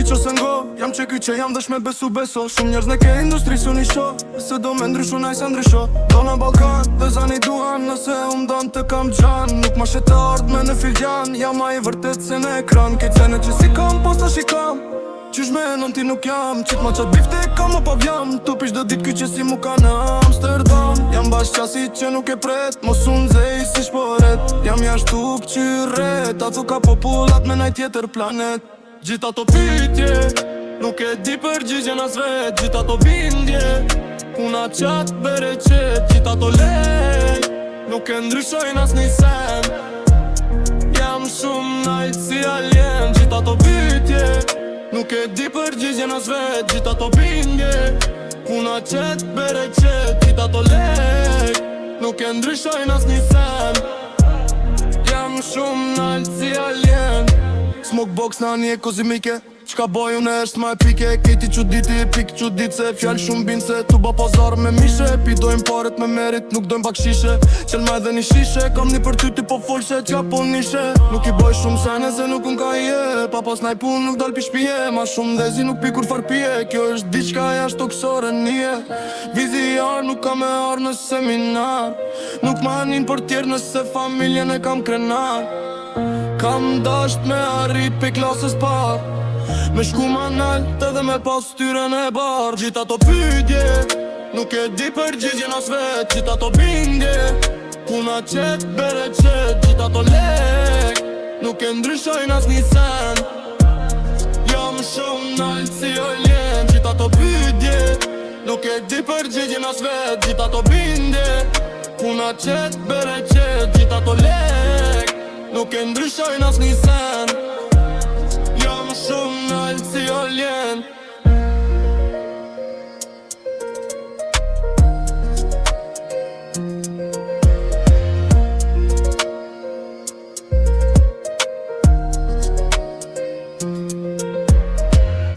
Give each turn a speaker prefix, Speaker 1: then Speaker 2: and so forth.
Speaker 1: që se ngo, jam që ky që jam dësh me beso. Shumë njerëz në ke industri su një sho, se do me ndryshu na i se ndrysho. Do në Balkan, dhe zani duan, nëse don të kam gjan. Nuk ma shetë ardh me në filgjan, jam a i vërtet se në ekran. Kejt sene që si kam, posta shikam, qysh me nën ti nuk jam. Qit ma qat bifte kam o pavjam, tu pish do dit ky që si mu ka në Amsterdam. Jam bash qasit që nuk e pret, mos unë zej si shporet. Jam jashtu këqyret, ato ka popullat me naj tjetër planet. Gjitha to pytje, nuk e di përgjigjen as vet. Gjitha to bindje, puna qat bere qet. Gjitha to lej, nuk e ndryshojnë as një sen. Jam shumë najt si alien. Gjitha to pytje, nuk e di përgjigjen as vet. Gjitha to bindje, puna qet bere qet. Gjitha to lej, nuk e ndryshojnë as një sen. Jam shumë najt si alien. Smoke box na një kozimike, qka boj unë është ma epike. Kejti quditi, pik qudit se fjall shumë bin se tu ba pazar me mishe. Pidojmë paret me merit, nuk dojmë bakshishe. Qel ma edhe një shishe, kam një për ty ti po folshe. Qka po nishe, nuk i boj shumë sene se nuk unë ka je. Pa pas naj pun nuk dal pi shpije, ma shumë dhezi nuk pi kur farpije. Kjo është diqka jasht toksore nije. Viziar nuk ka me arë në seminar, nuk ma nin për tjerë nëse familjen e kam krenar. Kam dasht me arrit pe klasës par, me shku ma nalt edhe me pas tyren e bar. Gjitha to pytje, nuk e di përgjigjen as vet. Gjitha to bindje, puna qet bere qet. Gjitha to lek, nuk e ndryshojnë as një sen. Jam shumë nalt si alien. Gjitha to pytje, nuk e di përgjigjen as vet. Gjitha to bindje, puna qet bere qet. Gjitha to lek, nuk e ndryshojnë as një sen.